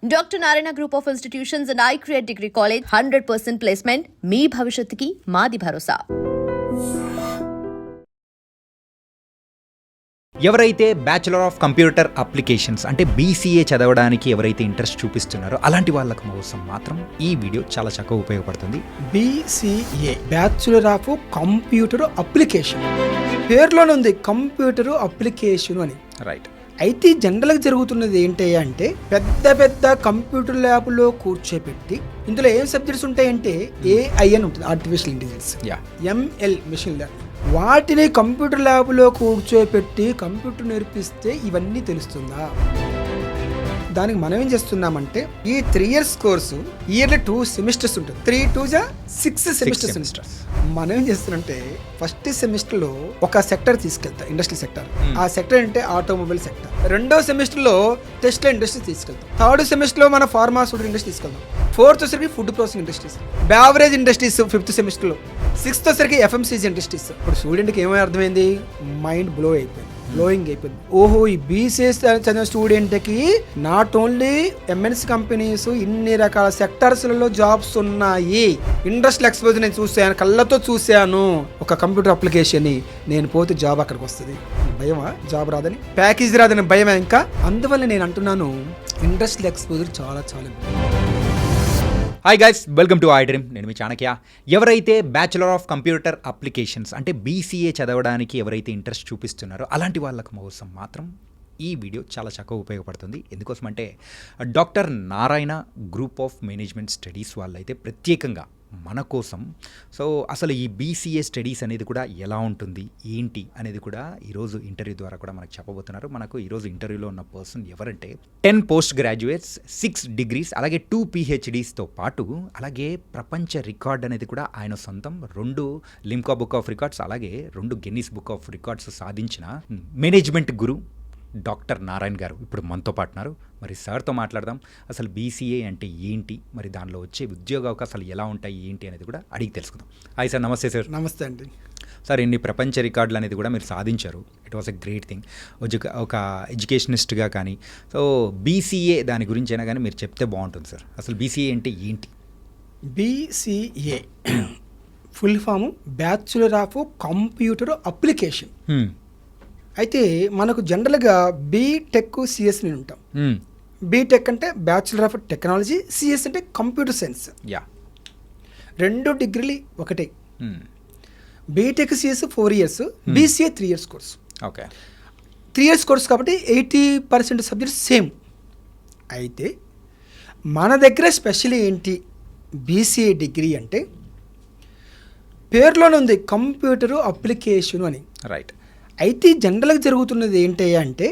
Doctor Narayana group of institutions and iCreate degree college 100% placement మీ భవిష్యత్తుకి మాది భరోసా. ఎవరైతే బ్యాచులర్ ఆఫ్ కంప్యూటర్ అప్లికేషన్స్ అంటే BCA చదవడానికి ఎవరైతే ఇంట్రెస్ట్ చూపిస్తున్నారో అలాంటి వాళ్ళకు కోసం మాత్రం ఈ వీడియో చాలా చక్కగా ఉపయోగపడుతుంది. BCA bachelor of computer application పేరులోనే ఉంది కంప్యూటర్ అప్లికేషన్ అని. రైట్. అయితే జనరల్గా జరుగుతున్నది ఏంటి అంటే పెద్ద పెద్ద కంప్యూటర్ ల్యాబ్లో కూర్చోపెట్టి ఇందులో ఏం సబ్జెక్ట్స్ ఉంటాయంటే AI అని ఉంటుంది, artificial intelligence, ML machine learning. వాటిని కంప్యూటర్ ల్యాబ్లో కూర్చోపెట్టి కంప్యూటర్ నేర్పిస్తే ఇవన్నీ తెలుస్తుందా? దానికి మనం ఏం చేస్తున్నామంటే ఈ 3 years కోర్సు ఇయర్లీ 2 సెమిస్టర్స్ ఉంటుంది. 3 2 6 సెమిస్టర్స్. మనం ఏం చేస్తున్నామంటే ఫస్ట్ సెమిస్టర్ లో ఒక సెక్టర్ తీసుకెళ్తాం, ఇండస్ట్రీ సెక్టర్. ఆ సెక్టర్ అంటే ఆటోమొబైల్ సెక్టర్. రెండో సెమిస్టర్ లో టెక్స్టైల్ ఇండస్ట్రీ తీసుకెళ్తాం. థర్డ్ సెమిస్టర్ లో మన ఫార్మాస్యూటికల్ ఇండస్ట్రీ తీసుకెళ్తాం. ఫోర్త్ వచ్చరికి food processing industries, beverage industries fifth semester లో. సిక్స్త్ వచ్చరికి FMCG ఇండస్ట్రీస్. ఇప్పుడు స్టూడెంట్కి ఏమై అర్థమైంది? మైండ్ బ్లోయింగ్ అయిపోయింది. ఓహో, ఈ BCA చదివిన స్టూడెంట్కి నాట్ ఓన్లీ MNC కంపెనీస్, ఇన్ని రకాల సెక్టర్స్లలో జాబ్స్ ఉన్నాయి. ఇండస్ట్రియల్ ఎక్స్పోజర్ నేను చూశాను, కళ్ళతో చూశాను. ఒక కంప్యూటర్ అప్లికేషన్ నేను పోతే జాబ్ అక్కడికి వస్తుంది. భయమా? జాబ్ రాదని, ప్యాకేజ్ రాదని భయమా? ఇంకా అందువల్ల నేను అంటున్నాను ఇండస్ట్రియల్ ఎక్స్పోజర్ చాలా చాలా. Hi guys, welcome to iDream. నేను మీ చాణక్య. ఎవరైతే బ్యాచులర్ ఆఫ్ కంప్యూటర్ అప్లికేషన్స్ అంటే BCA చదవడానికి ఎవరైతే ఇంట్రెస్ట్ చూపిస్తున్నారో అలాంటి వాళ్ళకు కోసం మాత్రం ఈ వీడియో చాలా చక్కగా ఉపయోగపడుతుంది. ఎందుకోసం అంటే doctor Narayana group of management studies వాళ్ళైతే ప్రత్యేకంగా మన కోసం అసలు ఈ BCA స్టడీస్ అనేది కూడా ఎలా ఉంటుంది ఏంటి అనేది కూడా ఈరోజు ఇంటర్వ్యూ ద్వారా కూడా మనకు చెప్పబోతున్నారు. మనకు ఈరోజు ఇంటర్వ్యూలో ఉన్న పర్సన్ ఎవరంటే 10 పోస్ట్ గ్రాడ్యుయేట్స్, 6 degrees, అలాగే 2 PhDsతో పాటు అలాగే ప్రపంచ రికార్డ్ అనేది కూడా ఆయన సొంతం. 2 లిమ్కా బుక్ ఆఫ్ రికార్డ్స్ అలాగే 2 గిన్నిస్ బుక్ ఆఫ్ రికార్డ్స్ సాధించిన మేనేజ్మెంట్ గురు డాక్టర్ నారాయణ గారు ఇప్పుడు మనతో పాటున్నారు. మరి సార్తో మాట్లాడదాం. అసలు BCA అంటే ఏంటి, మరి దానిలో వచ్చే ఉద్యోగ అవకాశాలు ఎలా ఉంటాయి ఏంటి అనేది కూడా అడిగి తెలుసుకుందాం. Hi sir. నమస్తే సార్. నమస్తే అండి. సార్, ఇన్ని ప్రపంచ రికార్డులు అనేది కూడా మీరు సాధించారు. It was a great thing. ఒక ఎడ్యుకేషనిస్ట్గా కానీ BCA దాని గురించి అయినా కానీ మీరు చెప్తే బాగుంటుంది సార్. అసలు BCA అంటే ఏంటి? BCA full form bachelor of computer application. అయితే మనకు జనరల్గా BTech CS అని ఉంటాం. BTech అంటే బ్యాచులర్ ఆఫ్ టెక్నాలజీ, CS అంటే కంప్యూటర్ సైన్స్. 2 డిగ్రీలు ఒకటే. BTech CS 4 years, BCA 3 years course. Okay, 3 years course కాబట్టి 80% సబ్జెక్ట్స్ సేమ్. అయితే మన దగ్గర స్పెషల్ ఏంటి BCA డిగ్రీ అంటే పేరులోనే ఉంది కంప్యూటర్ అప్లికేషన్ అని. రైట్. అయితే జనరల్గా జరుగుతున్నది ఏంటి అంటే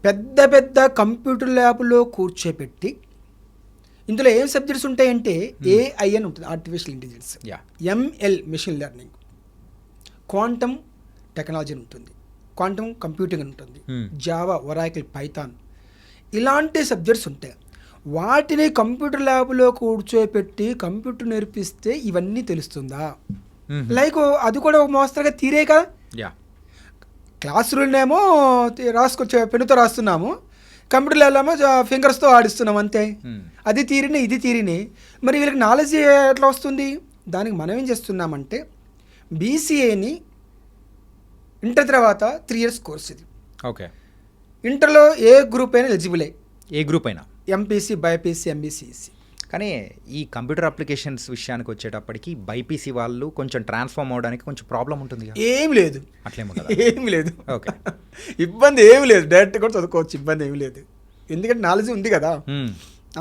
పెద్ద పెద్ద కంప్యూటర్ ల్యాబ్లో కూర్చోపెట్టి ఇందులో ఏం సబ్జెక్ట్స్ ఉంటాయంటే AI అని ఉంటుంది, artificial intelligence, ML machine learning, quantum technology ఉంటుంది, క్వాంటమ్ కంప్యూటింగ్ ఉంటుంది, జావా, ఒరాకిల్, పైథాన్, ఇలాంటి సబ్జెక్ట్స్ ఉంటాయి. వాటిని కంప్యూటర్ ల్యాబ్లో కూర్చోపెట్టి కంప్యూటర్ నేర్పిస్తే ఇవన్నీ తెలుస్తుందా? లైక్ అది కూడా ఒక మోస్తరుగా తీరే కదా. క్లాస్ రూమ్నేమో రాసుకొచ్చే పెన్నుతో రాస్తున్నాము, కంప్యూటర్ ల్యాబ్లో ఫింగర్స్తో ఆడిస్తున్నాం అంతే. అది తీరిని ఇది తీరిని. మరి వీళ్ళకి నాలెడ్జ్ ఎట్లా వస్తుంది? దానికి మనం ఏం చేస్తున్నామంటే BCAని ఇంటర్ తర్వాత 3 years కోర్స్. ఇది ఓకే. ఇంటర్లో ఏ గ్రూప్ అయినా ఎలిజిబులే. ఏ గ్రూప్ అయినా MPC, BPC, MBC, EC. కానీ ఈ కంప్యూటర్ అప్లికేషన్స్ విషయానికి వచ్చేటప్పటికి BPC వాళ్ళు కొంచెం ట్రాన్స్ఫార్మ్ అవడానికి కొంచెం ప్రాబ్లం ఉంటుంది. ఏం లేదు, అట్లేమో కదా. ఏం లేదు. ఓకే, ఇబ్బంది ఏమి లేదు. డైరెక్ట్ కూడా చదువుకోవచ్చు, ఇబ్బంది ఏమి లేదు. ఎందుకంటే నాలెడ్జ్ ఉంది కదా,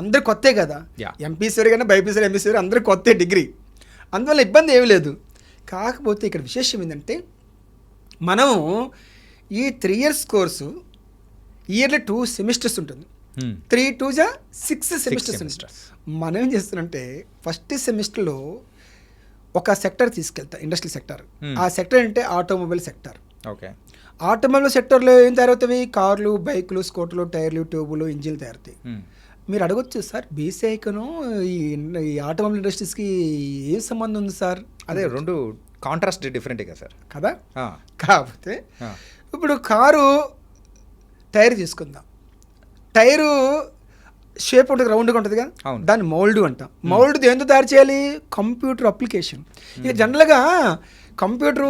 అందరు కొత్తే కదా. MPC కానీ BPC, MBC అందరు కొత్తే డిగ్రీ, అందువల్ల ఇబ్బంది ఏమి లేదు. కాకపోతే ఇక్కడ విశేషం ఏంటంటే మనం ఈ 3 years కోర్సు ఇయర్లీ 2 సెమిస్టర్స్ ఉంటుంది. 3 2 6 సెమిస్టర్స్. మనం ఏం చేస్తున్నామంటే ఫస్ట్ సెమిస్టర్లో ఒక సెక్టర్ తీసుకెళ్తాం, ఇండస్ట్రీ సెక్టర్. ఆ సెక్టర్ అంటే ఆటోమొబైల్ సెక్టర్. ఓకే. ఆటోమొబైల్ సెక్టర్లో ఏం తయారవుతాయి? కార్లు, బైకులు, స్కూటర్లు, టైర్లు, ట్యూబులు, ఇంజిన్లు తయారవుతాయి. మీరు అడగొచ్చు, సార్ BCAను ఈ ఆటోమొబైల్ ఇండస్ట్రీస్కి ఏం సంబంధం ఉంది సార్? అదే 2 కాంట్రాస్ట్ డిఫరెంటే కదా సార్. కదా. కాకపోతే ఇప్పుడు కారు టైర్ తీసుకుందాం. టైరు షేప్ ఉంటుంది, రౌండ్గా ఉంటుందిగా, అవును. దాన్ని మౌల్డ్ అంటాం. మౌల్డ్ దేంతో తయారు చేయాలి? Computer application. ఇక జనరల్గా కంప్యూటర్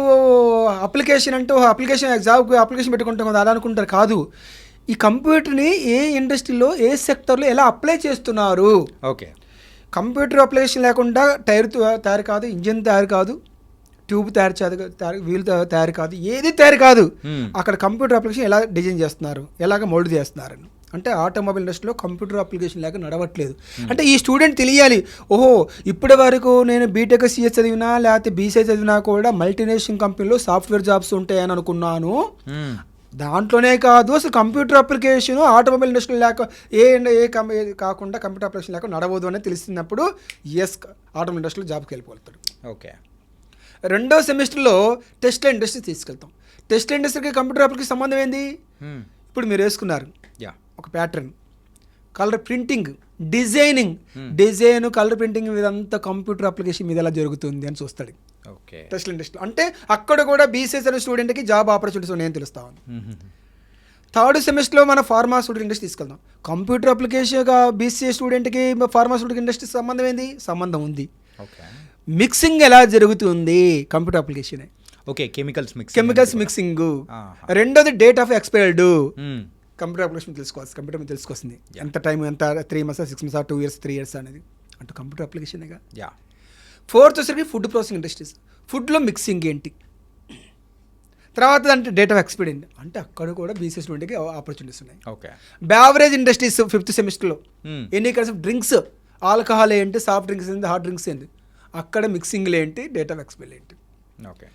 అప్లికేషన్ అంటూ అప్లికేషన్ జాబ్ అప్లికేషన్ పెట్టుకుంటాం కదా అలా అనుకుంటారు. కాదు, ఈ కంప్యూటర్ని ఏ ఇండస్ట్రీలో ఏ సెక్టర్లో ఎలా అప్లై చేస్తున్నారు. ఓకే, కంప్యూటర్ అప్లికేషన్ లేకుండా టైర్ తయారు కాదు, ఇంజిన్ తయారు కాదు, ట్యూబ్ వీల్ తయారు కాదు, ఏది తయారు కాదు. అక్కడ కంప్యూటర్ అప్లికేషన్ ఎలా డిజైన్ చేస్తున్నారు, ఎలాగ మౌల్డ్ చేస్తున్నారు అంటే ఆటోమొబైల్ ఇండస్ట్రీలో కంప్యూటర్ అప్లికేషన్ లేక నడవట్లేదు. అంటే ఈ స్టూడెంట్ తెలియాలి, ఓహో ఇప్పటి వరకు నేను బీటెక్ సిఎస్ చదివినా లేకపోతే బీసీఏ చదివినా కూడా మల్టీనేషనల్ కంపెనీలో సాఫ్ట్వేర్ జాబ్స్ ఉంటాయని అనుకున్నాను. దాంట్లోనే కాదు, అసలు కంప్యూటర్ అప్లికేషన్ ఆటోమొబైల్ ఇండస్ట్రీ లేక కాకుండా కంప్యూటర్ అప్లికేషన్ లేక నడవదు అని తెలిసినప్పుడు ఎస్ ఆటోమొబైల్ ఇండస్ట్రీలో జాబ్కి వెళ్ళిపోతాడు. ఓకే, రెండో సెమిస్టర్లో టెస్ట్ ఇండస్ట్రీ తీసుకెళ్తాం. టెస్ట్ ఇండస్ట్రీకి కంప్యూటర్ అప్లికేషన్ సంబంధం ఏంది? ఇప్పుడు మీరు వేసుకున్నారు ఒక pattern, colour printing, design colour printing ఇదంతా కంప్యూటర్ అప్లికేషన్ మీద ఎలా జరుగుతుంది అని చూస్తాడు. ఓకే, టెస్ట్ ఇండస్ట్రీ అంటే అక్కడ కూడా బీసీఎస్ అనే స్టూడెంట్కి జాబ్ ఆపర్చునిటీస్ ఉన్నాయని తెలుస్తాను. థర్డ్ సెమిస్టర్లో మన ఫార్మాస్యూటికల్ ఇండస్ట్రీ తీసుకెళ్దాం. కంప్యూటర్ అప్లికేషన్గా బీసీఏ స్టూడెంట్కి ఫార్మాస్యూటికల్ ఇండస్ట్రీ సంబంధం ఏంది? సంబంధం ఉంది. ఓకే, మిక్సింగ్ ఎలా జరుగుతుంది? Computer application. Okay, chemicals mixing. రెండోది date of expired. Computer application తెలుసుకోవాలి, కంప్యూటర్ మీద తెలుసుకొస్తుంది ఎంత టైం, ఎంత 3 months 6 months 2 years 3 years అనేది అంటూ కంప్యూటర్ అప్లికేషన్గా. ఫోర్త్ వచ్చేసరికి ఫుడ్ ప్రాసెసింగ్ ఇండస్ట్రీస్. ఫుడ్లో మిక్సింగ్ ఏంటి, తర్వాత అంటే డేట్ ఆఫ్ ఎక్స్పైర్డ్ ఏంటి అంటే అక్కడ కూడా బీసీ స్టూడెంట్కి ఆపర్చునిటీస్ ఉన్నాయి. ఓకే, బ్యావరేజ్ ఇండస్ట్రీస్ 5th సెమిస్టర్లో ఎన్ని కైండ్స్ ఆఫ్ డ్రింక్స్, ఆల్కహాల్ ఏంటి, సాఫ్ట్ డ్రింక్స్ ఏంటి, హార్డ్ డ్రింక్స్ ఏంటి, అక్కడ మిక్సింగ్లు ఏంటి, డేట్ ఆఫ్ ఎక్స్పైర్డ్ ఏంటి. ఓకే,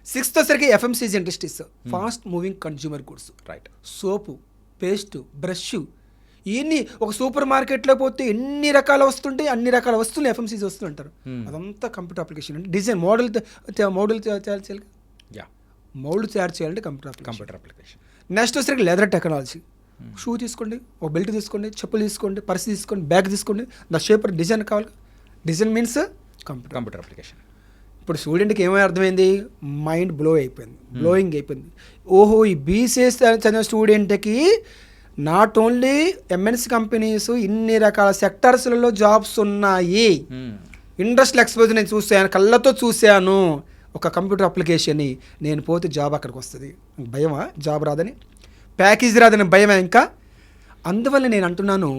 6th వచ్చేసరికి FMCG industries, fast moving consumer goods. Right, soap, paste, brush, ఇవన్నీ ఒక సూపర్ మార్కెట్లో పోతే ఎన్ని రకాల వస్తుంటాయి, అన్ని రకాల వస్తువులు ఎఫ్ఎంసీజీ వస్తువులు అంటారు. అదంతా కంప్యూటర్ అప్లికేషన్ అంటే డిజైన్ మోడల్ తయారు చేయాలి, మౌల్డ్ తయారు చేయాలంటే కంప్యూటర్ అప్లికేషన్. నెక్స్ట్ వచ్చేసరికి లెదర్ టెక్నాలజీ. షూ తీసుకోండి, ఒక బెల్ట్ తీసుకోండి, చెప్పులు తీసుకోండి, పర్స్ తీసుకోండి, బ్యాగ్ తీసుకోండి, ద షేప్ డిజైన్ కావాలి. Design means computer application. ఇప్పుడు స్టూడెంట్కి ఏమై అర్థమైంది? మైండ్ బ్లోయింగ్ అయిపోయింది. ఓహో ఈ బీసీఎస్ చదివిన స్టూడెంట్కి నాట్ ఓన్లీ ఎంఎన్సీ కంపెనీస్ ఇన్ని రకాల సెక్టర్స్లలో జాబ్స్ ఉన్నాయి. ఇండస్ట్రియల్ ఎక్స్పోజర్ నేను చూశాను, కళ్ళతో చూశాను ఒక కంప్యూటర్ అప్లికేషన్ని. నేను పోతే జాబ్ అక్కడికి వస్తుంది, భయమా? జాబ్ రాదని, ప్యాకేజ్ రాదని భయమా? ఇంకా అందువల్ల నేను అంటున్నాను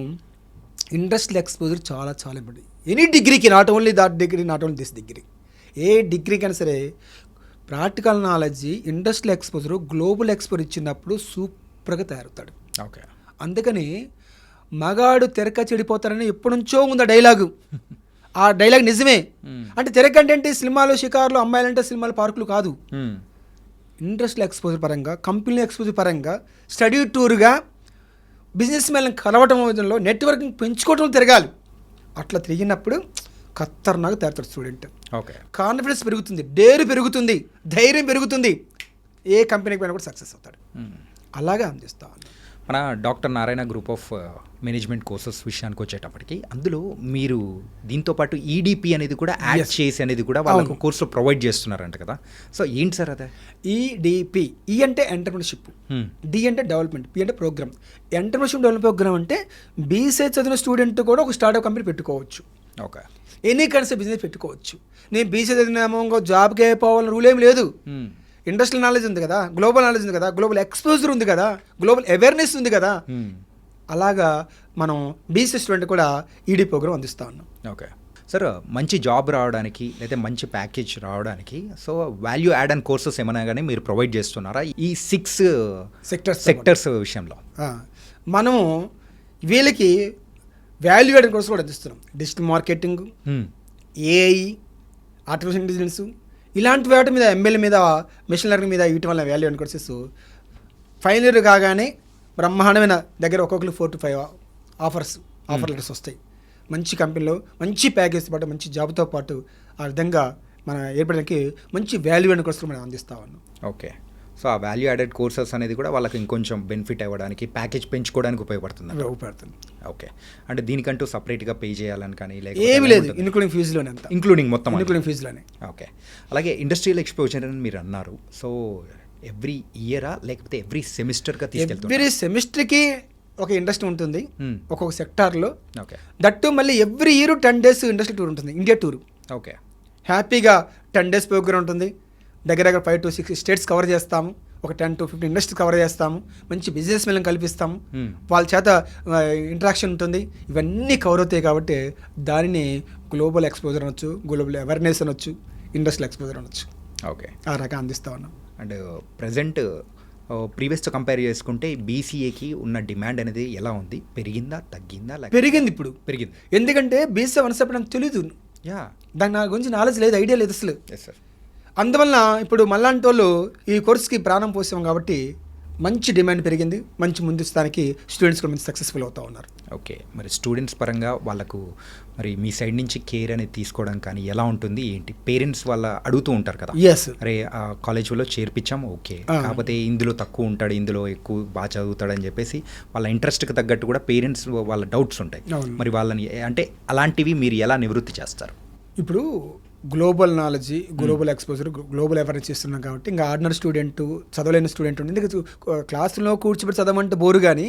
ఇండస్ట్రియల్ ఎక్స్పోజర్ చాలా చాలా ఇంపార్టెంట్. ఎనీ డిగ్రీకి, not only that degree, not only this degree, ఏ డిగ్రీకైనా సరే practical knowledge, industrial exposure, global exposure ఇచ్చినప్పుడు సూపర్గా తయారవుతాడు. ఓకే, అందుకని మగాడు తెరక చెడిపోతారని ఎప్పటి నుంచో ఉంది ఆ డైలాగు. ఆ డైలాగ్ నిజమే. అంటే తెరక అంటే సినిమాలు, షికార్లు, అమ్మాయిలంటే సినిమాలు, పార్కులు కాదు. ఇండస్ట్రియల్ ఎక్స్పోజర్ పరంగా, కంపెనీ ఎక్స్పోజర్ పరంగా, స్టడీ టూర్గా, బిజినెస్ మ్యాన్ కలవటం విధంలో నెట్వర్కింగ్ పెంచుకోవటం తిరగాలి. అట్లా తిరిగినప్పుడు ఖతర్నాక్ తయారుతాడు స్టూడెంట్. ఓకే, కాన్ఫిడెన్స్ పెరుగుతుంది, డేరు పెరుగుతుంది, ధైర్యం పెరుగుతుంది, ఏ కంపెనీకి పైన కూడా సక్సెస్ అవుతాడు. అలాగే అందిస్తా. మన doctor Narayana group of management courses విషయానికి వచ్చేటప్పటికి అందులో మీరు దీంతో పాటు ఈడిపి అనేది కూడా యాడ్ చేసి అనేది కూడా వాళ్ళకు కోర్సులో ప్రొవైడ్ చేస్తున్నారంట కదా. సో ఏంటి సార్ అదే ఈడిపి? ఈ అంటే ఎంటర్ప్రినర్షిప్, డి అంటే డెవలప్మెంట్, పి అంటే ప్రోగ్రామ్. ఎంటర్ప్రినర్షిప్ డెవలప్ ప్రోగ్రామ్ అంటే బీసీఏ చదివిన స్టూడెంట్ కూడా ఒక స్టార్ట్అప్ కంపెనీ పెట్టుకోవచ్చు. ఓకే, ఎనీ కైండ్స్ బిజినెస్ పెట్టుకోవచ్చు. నేను బీసీఏ చదివినామో జాబ్కే పోవాలని రూల్ ఏం లేదు. ఇండస్ట్రియల్ నాలెడ్జ్ ఉంది కదా, గ్లోబల్ నాలెడ్జ్ ఉంది కదా, గ్లోబల్ ఎక్స్పోజర్ ఉంది కదా, గ్లోబల్ అవేర్నెస్ ఉంది కదా. అలాగా మనం బీసీ స్టూడెంట్ కూడా ఈడీ ప్రోగ్రామ్ అందిస్తా ఉన్నాం. ఓకే సార్, మంచి జాబ్ రావడానికి లేదా మంచి ప్యాకేజ్ రావడానికి so value add and courses ఏమైనా కానీ మీరు ప్రొవైడ్ చేస్తున్నారా ఈ 6 సెక్టర్స్ విషయంలో? మనము వీళ్ళకి వాల్యూ యాడ్ కోర్స్ కూడా అందిస్తున్నాం. Digital marketing, AI, artificial intelligence, ఇలాంటి వాటి మీద, ఎంఎల్ మీద, మెషిన్ లెర్నింగ్ మీద వీటి వల్ల value add courses final year కాగానే బ్రహ్మాండమైన దగ్గర ఒక్కొక్కరు 4 to 5 ఆఫర్ లెటర్స్ వస్తాయి. మంచి కంపెనీలో మంచి ప్యాకేజ్తో పాటు మంచి జాబ్తో పాటు ఆ విధంగా మన ఏర్పడడానికి మంచి వాల్యూ యాడ్ కోర్సులు మనం అందిస్తా ఉన్నాం. ఓకే, సో ఆ వాల్యూ యాడెడ్ కోర్సెస్ అనేది కూడా వాళ్ళకి ఇంకొంచెం బెనిఫిట్ అవ్వడానికి, ప్యాకేజ్ పెంచుకోవడానికి ఉపయోగపడుతుంది. ఓకే, అంటే దీనికంటూ సపరేట్గా పే చేయాలని కానీ ఏమీ లేదు, ఇంక్లూడింగ్ ఫీజులోనే, అంతా ఇంక్లూడింగ్ మొత్తం ఇంక్లూడింగ్ ఫీజులోనే. ఓకే, అలాగే ఇండస్ట్రియల్ ఎక్స్పోజర్ అని మీరు అన్నారు. సో ఎవ్రీ ఇయరా లేకపోతే ఎవ్రీ సెమిస్టర్గా తీసుకెళ్తారు? ఎవ్రీ సెమిస్టర్కి ఒక ఇండస్ట్రీ ఉంటుంది Hmm. ఒక్కొక్క సెక్టార్లో. ఓకే దట్టు మళ్ళీ every year 10 days industry tour ఉంటుంది, ఇండియా టూర్. ఓకే హ్యాపీగా 10 days ప్రోగ్రామ్ ఉంటుంది. దగ్గర 5 to 6 స్టేట్స్ కవర్ చేస్తాము, ఒక 10 to 15 ఇండస్ట్రీస్ కవర్ చేస్తాము, మంచి బిజినెస్ మెన్లను కల్పిస్తాము, వాళ్ళ చేత ఇంటరాక్షన్ ఉంటుంది. ఇవన్నీ కవర్ అవుతాయి కాబట్టి దానిని గ్లోబల్ ఎక్స్పోజర్ అనొచ్చు, గ్లోబల్ అవేర్నెస్ అనొచ్చు, ఇండస్ట్రియల్ ఎక్స్పోజర్ అనొచ్చు. ఓకే ఆ రకం అందిస్తా ఉన్నాం. అండ్ ప్రజెంట్ ప్రీవియస్తో కంపేర్ చేసుకుంటే బీసీఏకి ఉన్న డిమాండ్ అనేది ఎలా ఉంది? పెరిగిందా, తగ్గిందా? పెరిగింది ఇప్పుడు. పెరిగింది. ఎందుకంటే బీసీ వనసప్పుడు నాకు తెలీదు, యా దాని నా గురించి నాలెడ్జ్ లేదు, ఐడియా లేదు అసలు. Yes sir. అందువలన ఇప్పుడు మళ్ళాంటి వాళ్ళు ఈ కోర్స్కి ప్రాణం పోసాం కాబట్టి మంచి డిమాండ్ పెరిగింది. మంచి ముందు స్థానికి స్టూడెంట్స్ కూడా మంచి సక్సెస్ఫుల్ అవుతూ ఉన్నారు. ఓకే, మరి స్టూడెంట్స్ పరంగా వాళ్ళకు మరి మీ సైడ్ నుంచి కేర్ అనేది తీసుకోవడం కానీ ఎలా ఉంటుంది ఏంటి? పేరెంట్స్ వాళ్ళ అడుగుతూ ఉంటారు కదా, ఎస్ అరే కాలేజ్లో చేర్పించాము ఓకే, కాకపోతే ఇందులో తక్కువ ఉంటాడు, ఇందులో ఎక్కువ బాగా చదువుతాడు అని చెప్పేసి వాళ్ళ ఇంట్రెస్ట్కి తగ్గట్టు కూడా పేరెంట్స్ వాళ్ళ డౌట్స్ ఉంటాయి. అవును. మరి వాళ్ళని అంటే అలాంటివి మీరు ఎలా నివృత్తి చేస్తారు? ఇప్పుడు global knowledge, global exposure, global awareness చేస్తున్నాం కాబట్టి ఇంకా ఆర్డినరీ స్టూడెంట్, చదవలేని స్టూడెంట్ ఉంది. ఇంకా క్లాసులో కూర్చోబెట్టి చదవమంటే బోరు కానీ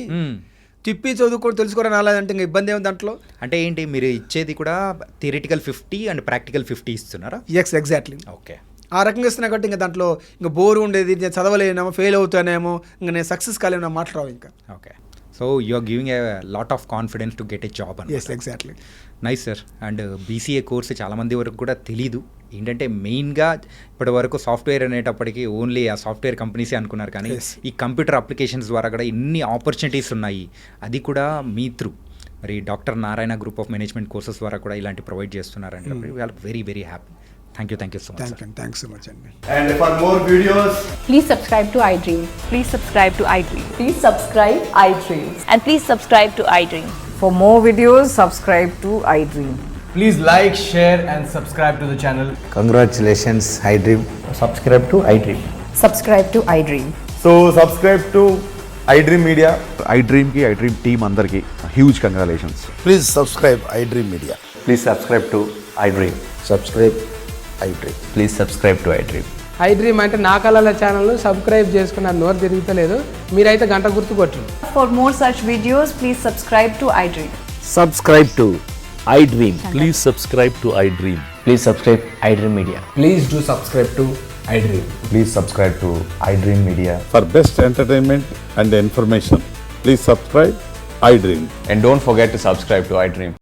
తిప్పి చదువుకొని తెలుసుకోవడం రాలేదంటే ఇంకా ఇబ్బంది ఏమి దాంట్లో. అంటే ఏంటి మీరు ఇచ్చేది కూడా థియరిటికల్ 50 అండ్ ప్రాక్టికల్ 50 ఇస్తున్నారా? ఎగ్జాక్ట్లీ ఓకే, ఆ రకంగా ఇస్తున్నా కాబట్టి ఇంకా దాంట్లో ఇంకా బోరు ఉండేది, నేను చదవలేనేమో, ఫెయిల్ అవుతానేమో, ఇంకా నేను సక్సెస్ కాలేమో నా మాటలు రావు ఇంకా. Okay, so you are giving a lot of confidence to get a job అని. Yes exactly. Nice sir. And BCA course చాలామంది వరకు కూడా తెలీదు. ఏంటంటే మెయిన్గా ఇప్పటి వరకు సాఫ్ట్వేర్ అనేటప్పటికీ ఓన్లీ ఆ సాఫ్ట్వేర్ కంపెనీసే అనుకున్నారు, కానీ Yes. ఈ కంప్యూటర్ అప్లికేషన్స్ ద్వారా కూడా ఎన్ని ఆపర్చునిటీస్ ఉన్నాయి, అది కూడా మీ త్రూ మరి doctor Narayana group of management courses ద్వారా కూడా ఇలాంటి ప్రొవైడ్ చేస్తున్నారంటే we are very very happy. Thank you so much. Thanks so much అండి. And for more videos, Please subscribe to iDream. Please subscribe to iDream. Please subscribe iDream. And please subscribe to iDream. For more videos, subscribe to iDream. please like, share, and subscribe to the channel. Congratulations, iDream. Subscribe to iDream. Subscribe to iDream. So subscribe to iDream Media. iDream ki iDream team అందరికి huge congratulations. Please subscribe iDream Media. Please subscribe to iDream. Subscribe iDream. Please subscribe to iDream. iDream అంటే నా కళల channel subscribe చేసుకున్న నోరు తిరుగుతలేదు, మీరైతే గంట గుర్తు కొట్టండి. For more such videos, please subscribe to iDream. Subscribe to iDream. Please subscribe to iDream. Please subscribe iDream Media. Please do subscribe to iDream. Please subscribe to iDream Media. For best entertainment and information, please subscribe iDream. And don't forget to subscribe to iDream.